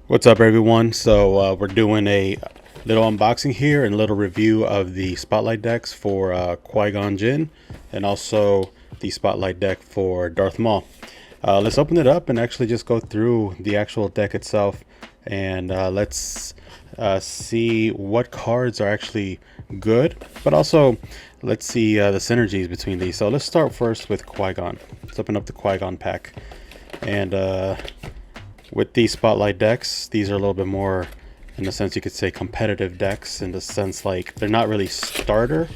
What's up, everyone? So we're doing a little unboxing here and a little review of the Spotlight decks for Qui Gon Jin and also the Spotlight deck for Darth Maul. Let's open it up and actually just go through the actual deck itself, and let's see what cards are actually good, but also let's see the synergies between these. So let's start first with Qui Gon. Let's open up the Qui Gon pack, and with these Spotlight decks, these are a little bit more, in the sense you could say, competitive decks, in the sense like they're not really starter.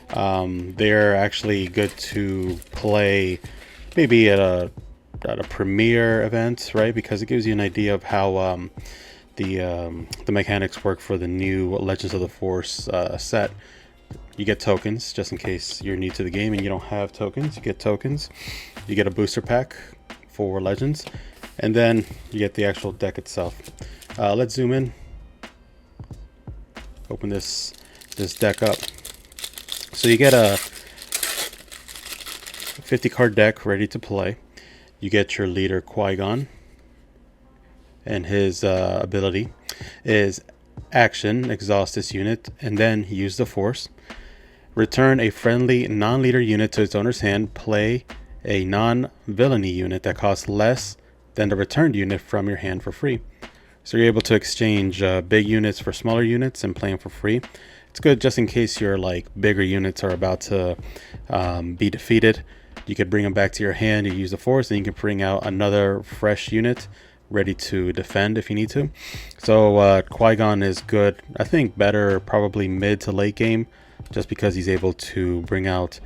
They're actually good to play maybe at a premiere event, right? Because it gives you an idea of how the mechanics work for the new Legends of the Force set. You get tokens just in case you're new to the game and you don't have tokens. You get tokens. You get a booster pack for Legends. And then you get the actual deck itself. Let's zoom in. Open this deck up. So you get a 50 card deck ready to play. You get your leader Qui Gon, and his ability is action, exhaust this unit, and then use the Force. Return a friendly non-leader unit to its owner's hand. Play a non-villainy unit that costs less than the returned unit from your hand for free. So you're able to exchange big units for smaller units and play them for free. It's good just in case your bigger units are about to be defeated. You could bring them back to your hand, you use the Force, and you can bring out another fresh unit ready to defend if you need to. So Qui-Gon is good. I think better probably mid to late game, just because he's able to bring out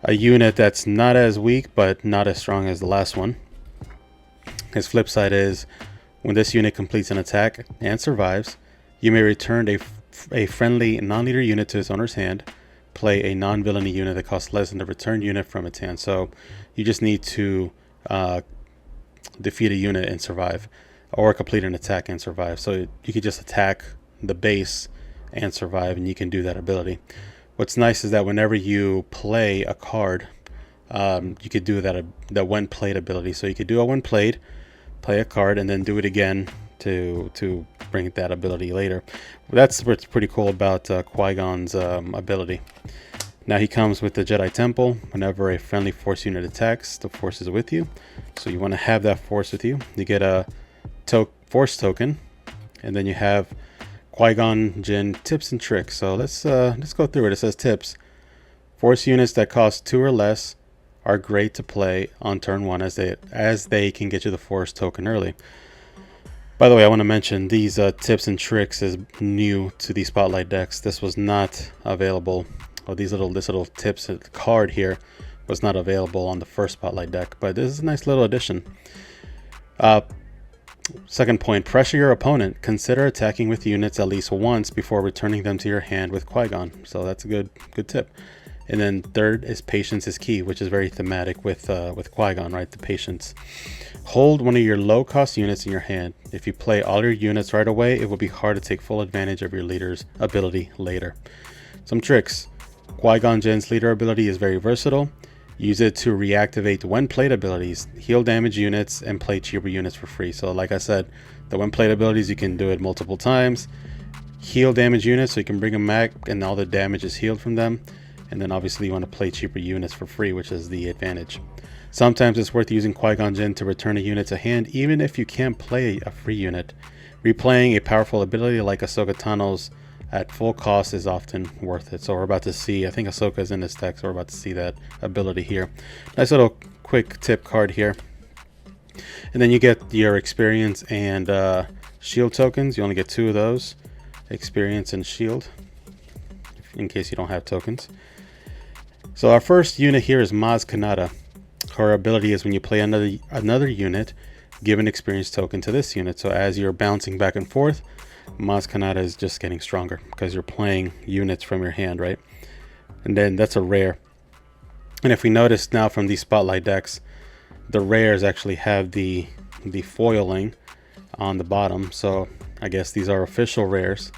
a unit that's not as weak but not as strong as the last one. His flip side is, when this unit completes an attack and survives, you may return a friendly non-leader unit to its owner's hand. Play a non-villainy unit that costs less than the returned unit from its hand. So you just need to defeat a unit and survive, or complete an attack and survive. So you could just attack the base and survive, and you can do that ability. What's nice is that whenever you play a card, you could do that when played ability. So you could do a when played, play a card, and then do it again to bring that ability later. That's what's pretty cool about Qui-Gon's ability. Now he comes with the Jedi Temple. Whenever a friendly Force unit attacks, the Force is with you. So you want to have that Force with you. You get a Force token, and then you have Qui-Gon Jin tips and tricks. So let's go through it. It says tips: Force units that cost 2 or less are great to play on turn 1 as they can get you the Force token early. By the way, I want to mention these tips and tricks is new to the Spotlight decks. This was not available, or this little tips card here was not available on the first Spotlight deck, but this is a nice little addition. Second point, pressure your opponent. Consider attacking with units at least once before returning them to your hand with Qui-Gon. So that's a good tip. And then third is patience is key, which is very thematic with Qui-Gon, right? The patience. Hold one of your low-cost units in your hand. If you play all your units right away, it will be hard to take full advantage of your leader's ability later. Some tricks. Qui-Gon Jinn's leader ability is very versatile. Use it to reactivate when played abilities, heal damage units, and play cheaper units for free. So like I said, the when played abilities, you can do it multiple times. Heal damage units, so you can bring them back and all the damage is healed from them. And then obviously you want to play cheaper units for free, which is the advantage. Sometimes it's worth using Qui-Gon Jinn to return a unit to hand, even if you can't play a free unit. Replaying a powerful ability like Ahsoka Tano's at full cost is often worth it. So we're about to see, I think Ahsoka is in this deck, so we're about to see that ability here. Nice little quick tip card here. And then you get your experience and shield tokens. You only get 2 of those, experience and shield, in case you don't have tokens. So our first unit here is Maz Kanata. Her ability is when you play another unit, give an experience token to this unit. So as you're bouncing back and forth, Maz Kanata is just getting stronger because you're playing units from your hand, right? And then that's a rare. And if we notice now from these Spotlight decks, the rares actually have the foiling on the bottom. So I guess these are official rares.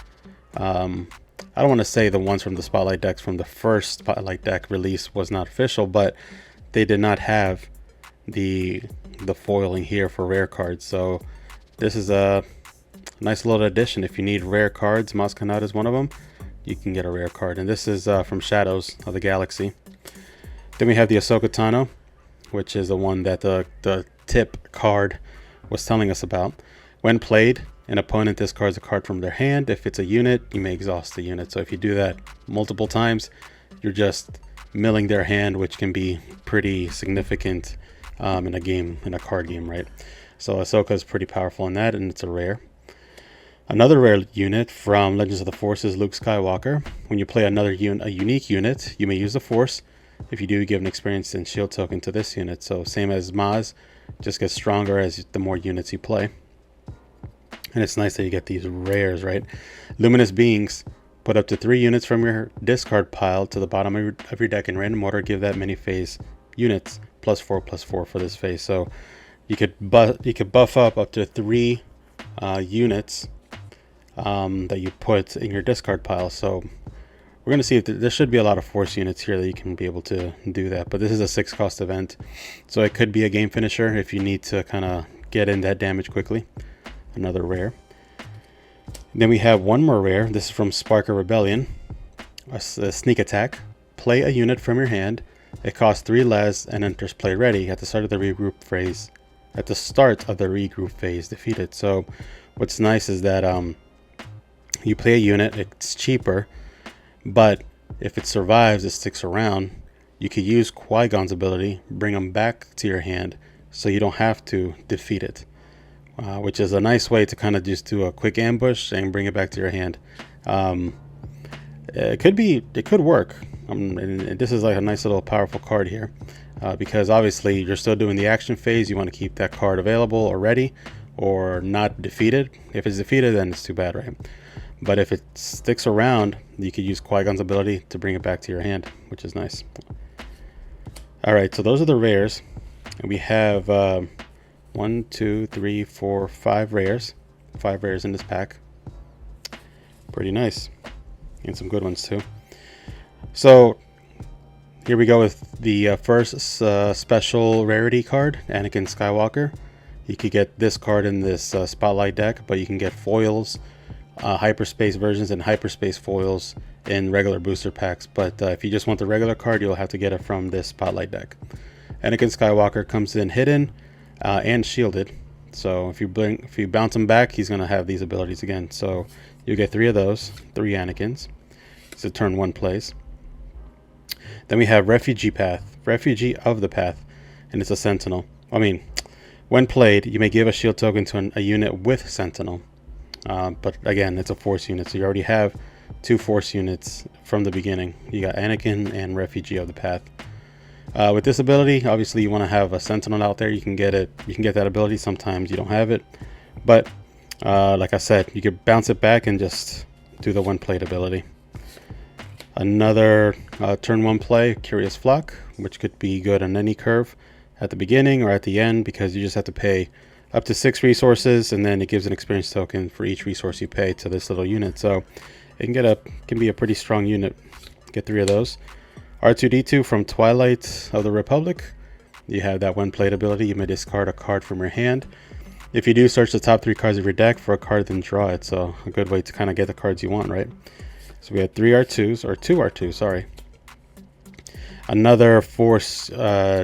I don't want to say the ones from the Spotlight decks from the first Spotlight deck release was not official, but they did not have the foiling here for rare cards. So this is nice little addition. If you need rare cards, Maz Kanata is one of them. You can get a rare card, and this is from Shadows of the Galaxy. Then we have the Ahsoka Tano, which is the one that the tip card was telling us about. When played, an opponent discards a card from their hand. If it's a unit, you may exhaust the unit. So if you do that multiple times, you're just milling their hand, which can be pretty significant in a card game, right? So Ahsoka is pretty powerful in that, and it's a rare. Another rare unit from Legends of the Force is Luke Skywalker. When you play a unique unit, you may use the Force. If you do, give an experience and shield token to this unit. So same as Maz, just gets stronger as the more units you play. And it's nice that you get these rares, right? Luminous Beings. Put up to 3 units from your discard pile to the bottom of your deck in random order. Give that many phase units +4/+4 for this phase. So you could buff up to 3 units that you put in your discard pile. So we're going to see if there should be a lot of Force units here that you can be able to do that. But this is a 6-cost event, so it could be a game finisher if you need to kind of get in that damage quickly. Another rare. Then we have one more rare. This is from Spark of Rebellion. A sneak attack. Play a unit from your hand. It costs 3 less and enters play ready at the start of the regroup phase. At the start of the regroup phase, defeated. So what's nice is that you play a unit. It's cheaper, but if it survives, it sticks around. You could use Qui Gon's ability, bring them back to your hand, so you don't have to defeat it. Which is a nice way to kind of just do a quick ambush and bring it back to your hand. It could work. And this is like a nice little powerful card here, because obviously you're still doing the action phase. You want to keep that card available or ready, or not defeated. If it's defeated, then it's too bad, right? But if it sticks around, you could use Qui-Gon's ability to bring it back to your hand, which is nice. All right, so those are the rares. And we have 1, 2, 3, 4, 5 rares. 5 rares in this pack. Pretty nice. And some good ones too. So here we go with the first special rarity card, Anakin Skywalker. You could get this card in this Spotlight deck, but you can get foils, hyperspace versions, and hyperspace foils in regular booster packs. But if you just want the regular card, you'll have to get it from this Spotlight deck. Anakin Skywalker comes in hidden and shielded. So if you bounce him back, he's going to have these abilities again. So you get 3 of those, 3 Anakins. It's a turn 1 plays. Then we have Refugee of the Path, and it's a Sentinel. When played, you may give a shield token to a unit with Sentinel. But again, it's a Force unit, so you already have 2 Force units from the beginning. You got Anakin and Refugee of the Path. With this ability, obviously you want to have a Sentinel out there. You can get it. You can get that ability. Sometimes you don't have it, but like I said, you could bounce it back and just do the one plate ability. Another turn 1 play, Curious Flock, which could be good on any curve at the beginning or at the end, because you just have to pay up to 6 resources, and then it gives an experience token for each resource you pay to this little unit. So it can be a pretty strong unit. Get 3 of those. R2-D2 from Twilight of the Republic. You have that one plate ability. You may discard a card from your hand. If you do, search the top 3 cards of your deck for a card, then draw it. So a good way to kind of get the cards you want, right? So we had 3 R2s, or 2 R2s, sorry. Another Force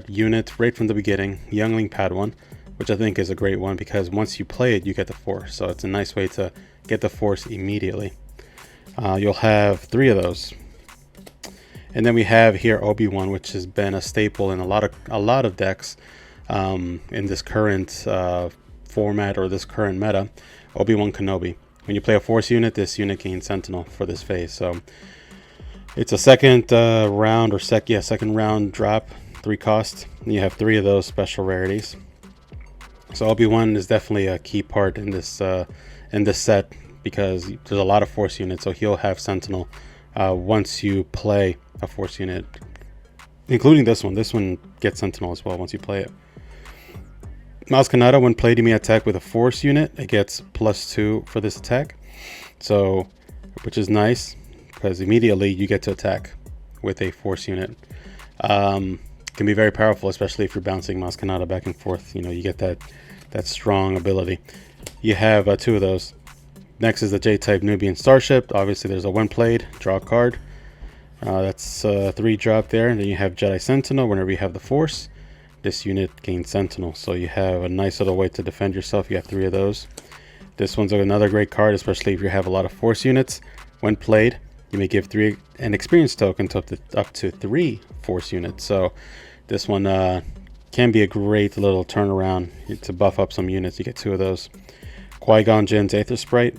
unit right from the beginning, Youngling Padawan, which I think is a great one because once you play it, you get the Force. So it's a nice way to get the Force immediately. You'll have 3 of those. And then we have here Obi-Wan, which has been a staple in a lot of decks in this current format or this current meta. Obi-Wan Kenobi. When you play a Force unit, this unit gains Sentinel for this phase. So it's a second round drop, 3 cost. And you have 3 of those special rarities. So Obi-Wan is definitely a key part in this set because there's a lot of Force units. So he'll have Sentinel once you play a Force unit, including this one. This one gets Sentinel as well once you play it. Maz Kanata, when played, you may attack with a Force unit. It gets +2 for this attack, so which is nice because immediately you get to attack with a Force unit. Can be very powerful, especially if you're bouncing Maz Kanata back and forth. You know, you get that strong ability. You have 2 of those. Next is the J-type Nubian Starship. Obviously, there's a when played, draw a card. That's 3 drop there. And then you have Jedi Sentinel. Whenever you have the Force, this unit gains Sentinel. So you have a nice little way to defend yourself. You have 3 of those. This one's another great card, especially if you have a lot of Force units. When played, you may give an experience token to up to 3 Force units. So this one can be a great little turnaround to buff up some units. You get 2 of those. Qui Gon Jinn's Aether Sprite.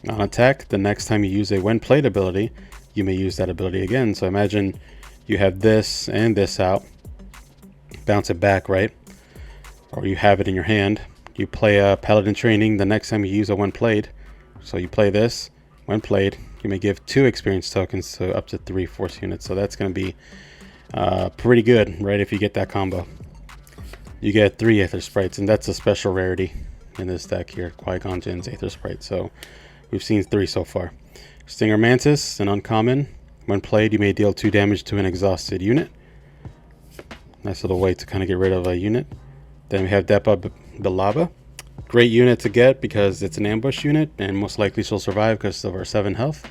On attack, the next time you use a when played ability, you may use that ability again. So imagine you have this and this out. Bounce it back, right? Or you have it in your hand. You play a Paladin Training the next time you use a when played. So you play this, when played, you may give 2 experience tokens to up to 3 Force units. So that's going to be pretty good, right? If you get that combo. You get 3 Aether Sprites, and that's a special rarity in this deck here, Qui Gon Jinn's Aether Sprite. So we've seen 3 so far. Stinger Mantis, an uncommon. When played, you may deal 2 damage to an exhausted unit. Nice little way to kind of get rid of a unit. Then we have Depa Billaba. Great unit to get because it's an ambush unit, and most likely she'll survive because of her 7 health.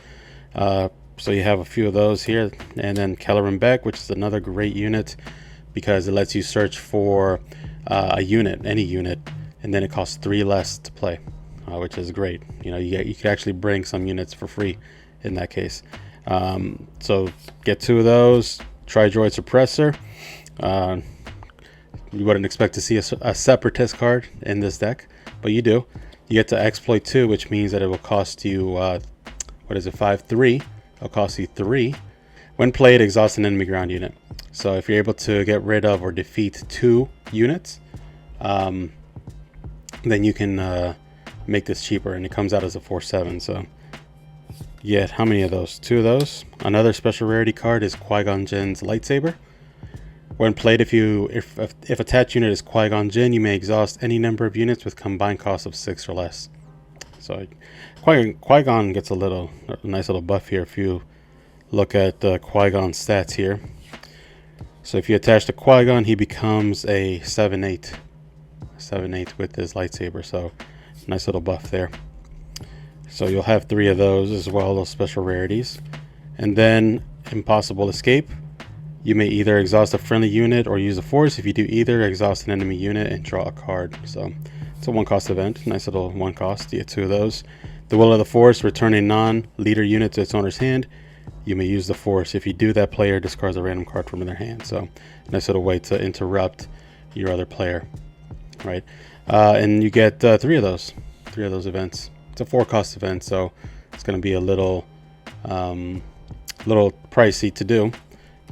So you have a few of those here. And then Kelleran Beck, which is another great unit because it lets you search for a unit, any unit, and then it costs 3 less to play, which is great. You know, you could actually bring some units for free in that case. So get 2 of those. Tri-Droid Suppressor. You wouldn't expect to see a Separatist card in this deck, but you do. You get to exploit 2, which means that it will cost you, what is it, 5/3. It'll cost you 3. When played, exhaust an enemy ground unit. So if you're able to get rid of or defeat 2 units, then you can make this cheaper, and it comes out as a 4/7. So you get how many of those? 2 of those. Another special rarity card is Qui Gon Jinn's Lightsaber. When played, if attached unit is Qui Gon Jinn, you may exhaust any number of units with combined cost of 6 or less. So Qui Gon gets a nice little buff here if you look at Qui Gon's stats here. So if you attach to Qui Gon, he becomes a 7/8 with his lightsaber. So nice little buff there. So you'll have 3 of those as well, those special rarities. And then Impossible Escape. You may either exhaust a friendly unit or use a Force. If you do either, exhaust an enemy unit and draw a card. So it's a 1-cost event. Nice little 1 cost. You get 2 of those. The Will of the Force. Return a non-leader unit to its owner's hand. You may use the Force. If you do, that player discards a random card from their hand. So nice little way to interrupt your other player, right? And you get 3 of those. 3 of those events. It's a 4-cost event, so it's going to be a little pricey to do,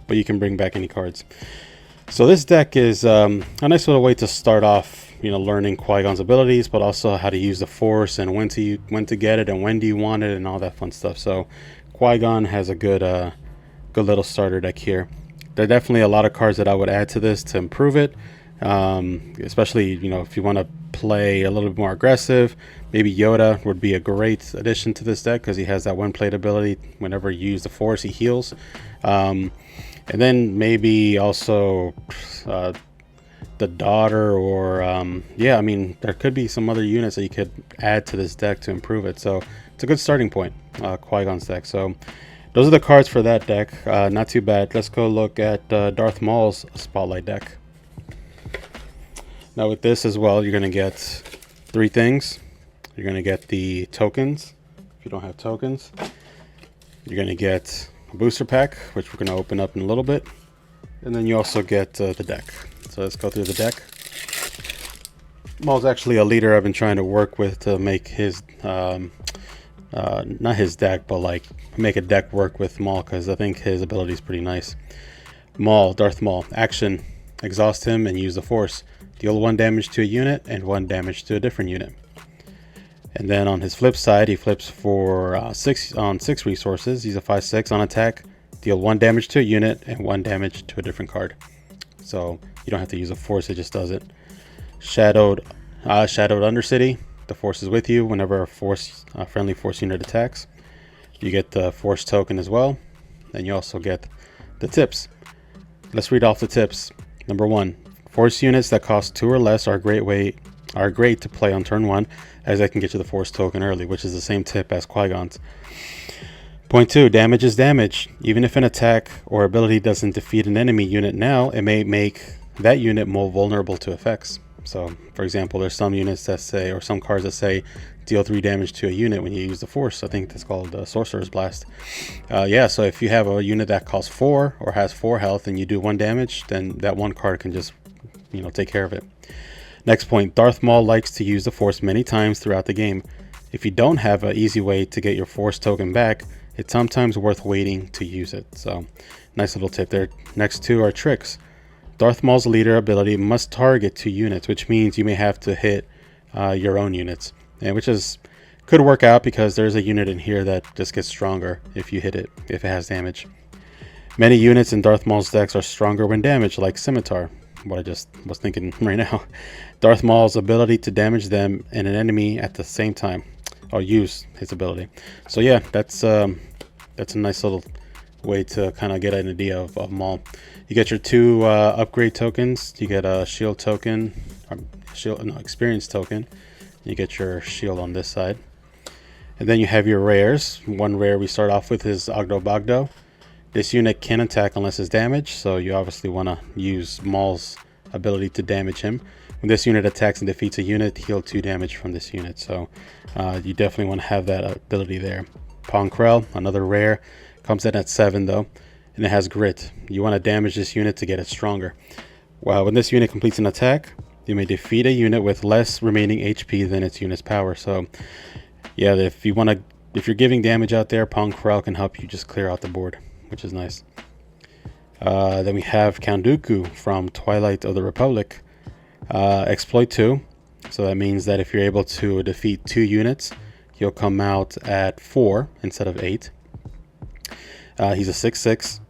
but you can bring back any cards. So this deck is a nice little way to start off, you know, learning Qui-Gon's abilities, but also how to use the Force and when to get it and when do you want it and all that fun stuff. So Qui-Gon has a good little starter deck here. There are definitely a lot of cards that I would add to this to improve it, especially, you know, if you want to play a little bit more aggressive. Maybe Yoda would be a great addition to this deck because he has that when played ability. Whenever you use the Force, he heals. And then maybe also the daughter, or yeah, I mean, there could be some other units that you could add to this deck to improve it. So it's a good starting point, Qui-Gon's deck. So those are the cards for that deck. Not too bad. Let's go look at Darth Maul's Spotlight deck. Now with this as well, you're going to get 3 things. You're going to get the tokens. If you don't have tokens, you're going to get a booster pack, which we're going to open up in a little bit. And then you also get the deck. So let's go through the deck. Maul's actually a leader I've been trying to work with to make his, not his deck, but like make a deck work with Maul, because I think his ability is pretty nice. Maul, Darth Maul, action, exhaust him and use the Force. Deal 1 damage to a unit and 1 damage to a different unit. And then on his flip side, he flips for 6 resources. He's a 5/6 on attack. Deal 1 damage to a unit and 1 damage to a different card. So you don't have to use a Force, it just does it. Shadowed Undercity. The Force is with you whenever a friendly Force unit attacks. You get the Force token as well. And you also get the tips. Let's read off the tips. Number 1. Force units that cost 2 or less are a great way are great to play on turn 1, as they can get you the force token early, which is the same tip as Qui-Gon's. Point 2, damage is damage. Even if an attack or ability doesn't defeat an enemy unit now, it may make that unit more vulnerable to effects. So, for example, there's some units that say, or some cards that say, deal 3 damage to a unit when you use the force. I think that's called Sorcerer's Blast. Yeah, so if you have a unit that costs 4 or has 4 health and you do 1 damage, then that one card can just, take care of it. Next point, Darth Maul likes to use the force many times throughout the game. If you don't have an easy way to get your force token back, it's sometimes worth waiting to use it. So, nice little tip there. Next 2 are tricks. Darth Maul's leader ability must target 2 units, which means you may have to hit your own units, and which could work out because there's a unit in here that just gets stronger if you hit it, if it has damage. Many units in Darth Maul's decks are stronger when damaged, like Scimitar, what I just was thinking right now. Darth Maul's ability to damage them and an enemy at the same time, or use his ability. So yeah, that's a nice little way to kind of get an idea of Maul. You get your 2 upgrade tokens. You get a shield token, experience token. You get your shield on this side, and then you have your rares. One rare we start off with is Ogdo Bogdo. This unit can attack unless it's damaged, so you obviously want to use Maul's ability to damage him. When this unit attacks and defeats a unit, heal 2 damage from this unit, so you definitely want to have that ability there. Pong Krell, another rare, comes in at 7 though, and it has grit. You want to damage this unit to get it stronger. Well, when this unit completes an attack, you may defeat a unit with less remaining HP than its unit's power. So yeah, if you're giving damage out there, Pong Krell can help you just clear out the board, which is nice. Then we have Count Dooku from Twilight of the Republic. Exploit 2. So that means that if you're able to defeat 2 units, he'll come out at 4 instead of 8. He's a 6/6.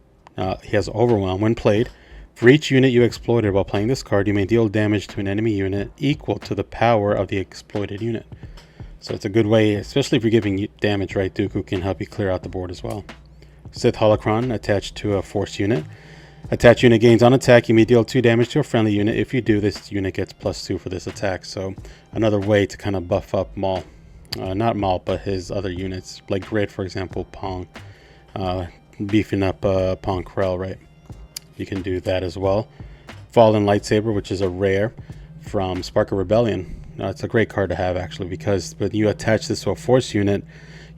He has Overwhelm. When played, for each unit you exploited while playing this card, you may deal damage to an enemy unit equal to the power of the exploited unit. So it's a good way, especially if you're giving damage, right? Dooku can help you clear out the board as well. Sith Holocron attached to a Force unit. Attached unit gains on attack. You may deal 2 damage to a friendly unit. If you do, this unit gets +2 for this attack. So another way to kind of buff up Maul. Not Maul, but his other units, like Grid, for example, Pong. Beefing up Pong Krell, right? You can do that as well. Fallen Lightsaber, which is a rare from Spark of Rebellion. It's a great card to have, actually, because when you attach this to a Force unit,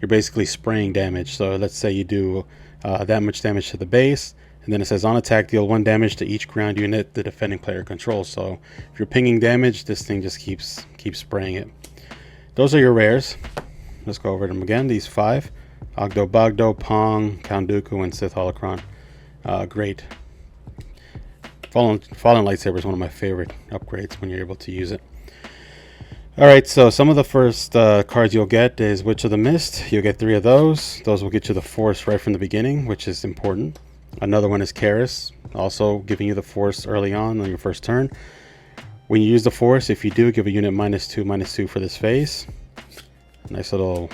you're basically spraying damage. So let's say you do that much damage to the base, and then it says on attack, deal 1 damage to each ground unit the defending player controls. So if you're pinging damage, this thing just keeps spraying it. Those are your rares. Let's go over them again. These 5. Ogdo Bogdo, Pong, Count Dooku, and Sith Holocron. Great. Fallen Lightsaber is one of my favorite upgrades when you're able to use it. Alright, so some of the first cards you'll get is Witch of the Mist. You'll get 3 of those. Those will get you the Force right from the beginning, which is important. Another one is Karis, also giving you the Force early on your first turn. When you use the Force, if you do, give a unit -2/-2 for this phase. Nice little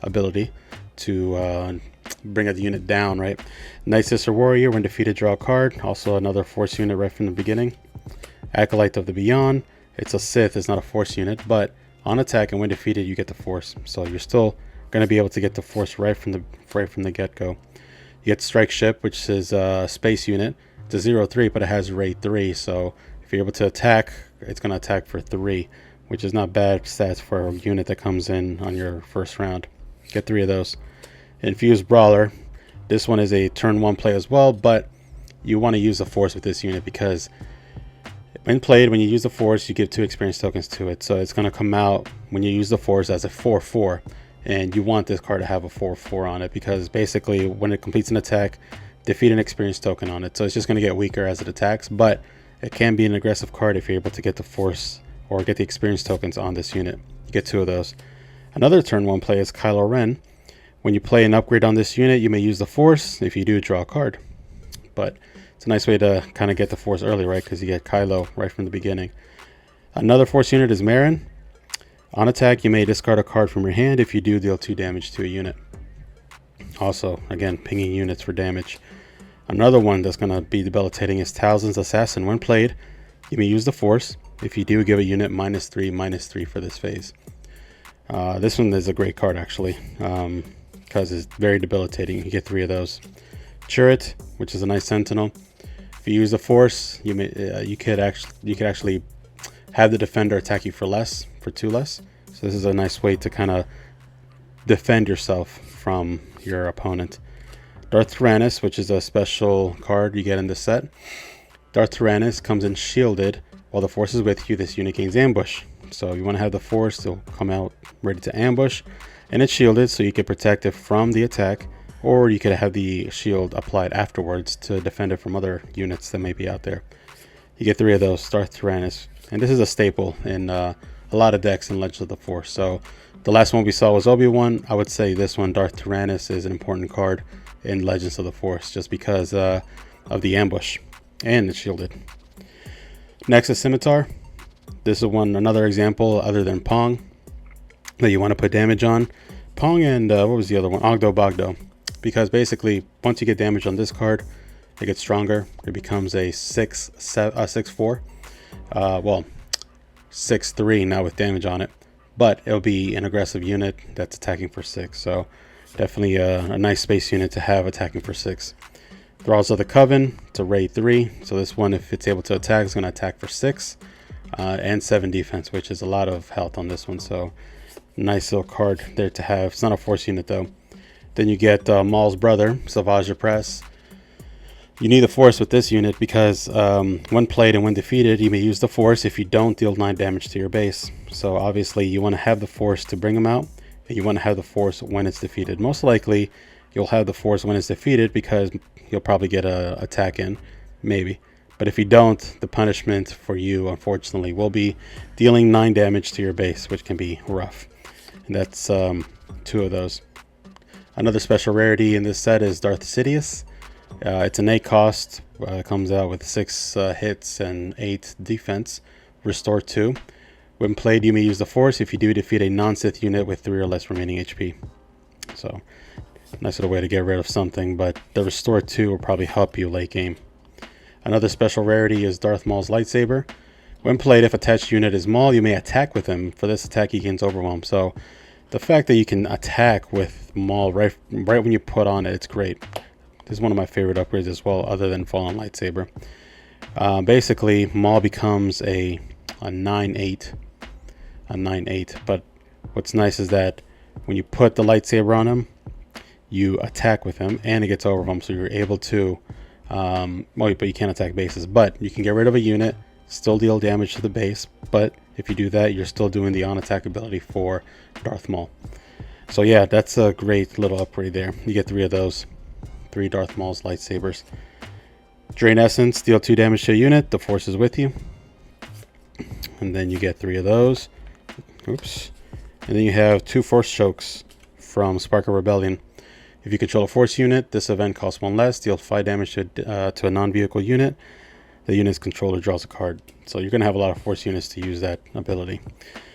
ability to bring a unit down, right? Night Sister Warrior, when defeated, draw a card. Also another Force unit right from the beginning. Acolyte of the Beyond. It's a Sith, it's not a Force unit, but on attack and when defeated, you get the Force. So you're still going to be able to get the Force right from the get-go. You get Strike Ship, which is a space unit. It's a 0/3, but it has rate 3. So if you're able to attack, it's going to attack for 3, which is not bad stats for a unit that comes in on your first round. Get 3 of those. Infused Brawler. This one is a turn 1 play as well, but you want to use the Force with this unit because when played, when you use the Force, you give 2 experience tokens to it. So it's going to come out when you use the Force as a 4/4. And you want this card to have a 4/4 on it because basically when it completes an attack, defeat an experience token on it. So it's just going to get weaker as it attacks, but it can be an aggressive card if you're able to get the Force or get the experience tokens on this unit. You get 2 of those. Another turn 1 play is Kylo Ren. When you play an upgrade on this unit, you may use the Force. If you do, draw a card. But it's a nice way to kind of get the Force early, right? Because you get Kylo right from the beginning. Another Force unit is Marin. On attack, you may discard a card from your hand. If you do, deal 2 damage to a unit. Also, again, pinging units for damage. Another one that's going to be debilitating is Talzin's Assassin. When played, you may use the Force. If you do, give a unit -3/-3 for this phase. This one is a great card actually, because it's very debilitating. You get 3 of those. Turret, which is a nice sentinel. If you use the force, you could actually have the defender attack you for 2 less. So this is a nice way to kind of defend yourself from your opponent. Darth Tyrannus, which is a special card you get in this set. Darth Tyrannus comes in shielded. While the force is with you, this unit gains ambush. So you want to have the force to come out ready to ambush, and it's shielded, so you can protect it from the attack, or you could have the shield applied afterwards to defend it from other units that may be out there. You get 3 of those, Darth Tyrannus, and this is a staple in a lot of decks in Legends of the Force. So the last one we saw was Obi-Wan. I would say this one, Darth Tyrannus, is an important card in Legends of the Force just because of the ambush, and it's shielded. Next is Scimitar. This is another example other than Pong that you want to put damage on. Pong and what was the other one? Ogdo Bogdo. Because basically, once you get damage on this card, it gets stronger. It becomes a 6/4. Well, 6/3 now with damage on it. But it'll be an aggressive unit that's attacking for 6. So definitely a nice space unit to have attacking for 6. Thralls of the Coven, it's a raid 3. So this one, if it's able to attack, is going to attack for 6 and 7 defense, which is a lot of health on this one. So nice little card there to have. It's not a force unit though. Then you get Maul's brother, Savage Press. You need the force with this unit because when played and when defeated, you may use the force. If you don't, deal 9 damage to your base. So obviously you want to have the force to bring him out, and you want to have the force when it's defeated. Most likely you'll have the force when it's defeated because you'll probably get a attack in, maybe. But if you don't, the punishment for you, unfortunately, will be dealing 9 damage to your base, which can be rough. And that's 2 of those. Another special rarity in this set is Darth Sidious. It's an 8 cost. Comes out with 6 hits and 8 defense. Restore 2. When played, you may use the force if you do defeat a non-Sith unit with 3 or less remaining HP. So, nice little way to get rid of something, but the Restore 2 will probably help you late game. Another special rarity is Darth Maul's lightsaber. When played, if attached unit is Maul, you may attack with him. For this attack, he gains Overwhelm. So, the fact that you can attack with Maul right when you put on it, it's great. This is one of my favorite upgrades as well, other than Fallen Lightsaber. Basically, Maul becomes a 9/8. A 9/8. But what's nice is that when you put the lightsaber on him, you attack with him, and it gets Overwhelm, so you're able to... well, but you can't attack bases. But you can get rid of a unit, still deal damage to the base, but if you do that, you're still doing the on-attack ability for Darth Maul. So yeah, that's a great little upgrade there. You get 3 of those. 3 Darth Maul's lightsabers. Drain Essence, deal 2 damage to a unit. The force is with you. And then you get 3 of those. Oops. And then you have 2 force chokes from Spark of Rebellion. If you control a force unit, this event costs 1 less. Deal 5 damage to a non-vehicle unit. The unit's controller draws a card. So you're going to have a lot of force units to use that ability.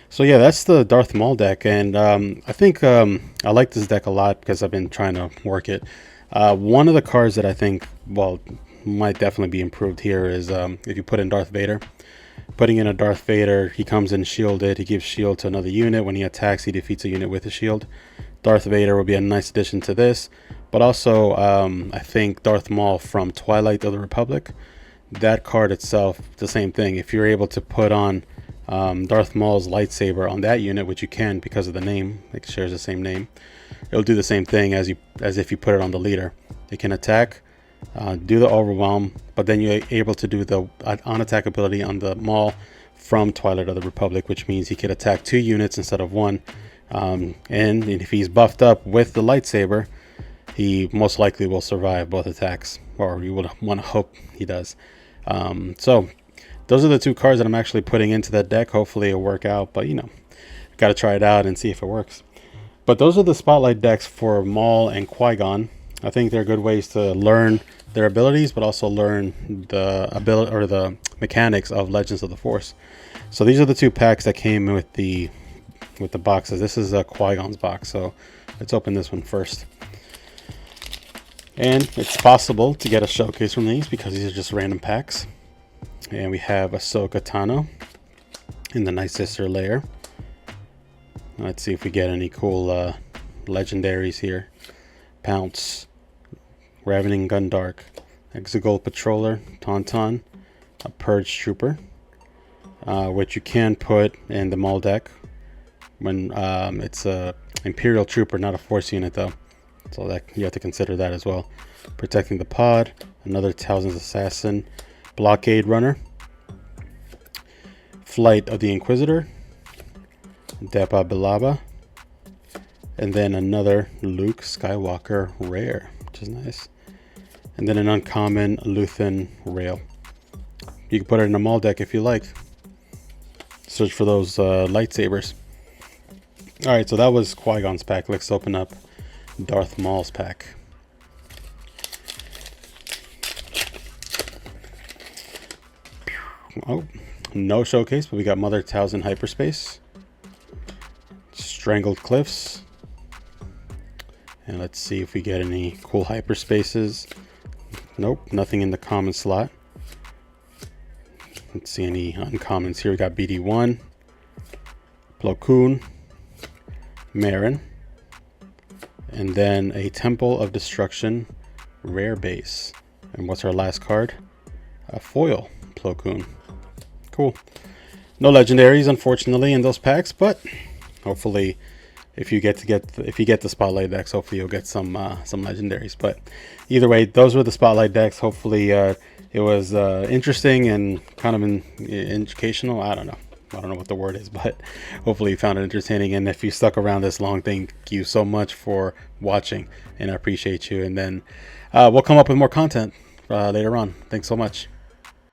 So yeah, that's the Darth Maul deck. And I think I like this deck a lot because I've been trying to work it. One of the cards that I think, well, might definitely be improved here is if you put in Darth Vader. Putting in a Darth Vader, he comes in shielded. He gives shield to another unit. When he attacks, he defeats a unit with a shield. Darth Vader will be a nice addition to this. But also, I think Darth Maul from Twilight of the Republic. That card itself, the same thing. If you're able to put on Darth Maul's lightsaber on that unit, which you can because of the name, it shares the same name, it'll do the same thing as if you put it on the leader. It can attack, do the Overwhelm, but then you're able to do the on-attack ability on the Maul from Twilight of the Republic, which means he could attack 2 units instead of 1. And if he's buffed up with the lightsaber, he most likely will survive both attacks, or you would want to hope he does. So those are the 2 cards that I'm actually putting into that deck. Hopefully it'll work out, but you know, got to try it out and see if it works. But those are the spotlight decks for Maul and Qui Gon. I think they're good ways to learn their abilities, but also learn the ability or the mechanics of Legends of the Force. So these are the 2 packs that came with the boxes. This is a Qui Gon's box, so let's open this one first. And it's possible to get a showcase from these because these are just random packs. And we have Ahsoka Tano, in the Night Sister layer. Let's see if we get any cool legendaries here. Pounce, Ravening Gundark, Exegol Patroller, Tauntaun, a Purge Trooper, which you can put in the Maul deck when it's a Imperial Trooper, not a Force unit though. So that you have to consider that as well. Protecting the Pod, another Talzin's Assassin, Blockade Runner, Flight of the Inquisitor, Depa Bilaba, and then another Luke Skywalker rare, which is nice. And then an uncommon Luthen Rail. You can put it in a Maul deck if you like. Search for those lightsabers. Alright, so that was Qui Gon's pack. Let's open up Darth Maul's pack. Oh, no showcase, but we got Mother Talzin Hyperspace, Strangled Cliffs, and let's see if we get any cool hyperspaces. Nope, nothing in the common slot. Let's see any uncommons here. We got BD1, Plo Koon, Marin, and then a Temple of Destruction rare base. And what's our last card? A foil Plo Koon. Cool. No legendaries, unfortunately, in those packs, but hopefully, if you get the spotlight decks, hopefully you'll get some legendaries. But either way, those were the spotlight decks. Hopefully, it was interesting and kind of educational. I don't know what the word is, but hopefully you found it entertaining. And if you stuck around this long, thank you so much for watching, and I appreciate you. And then we'll come up with more content later on. Thanks so much.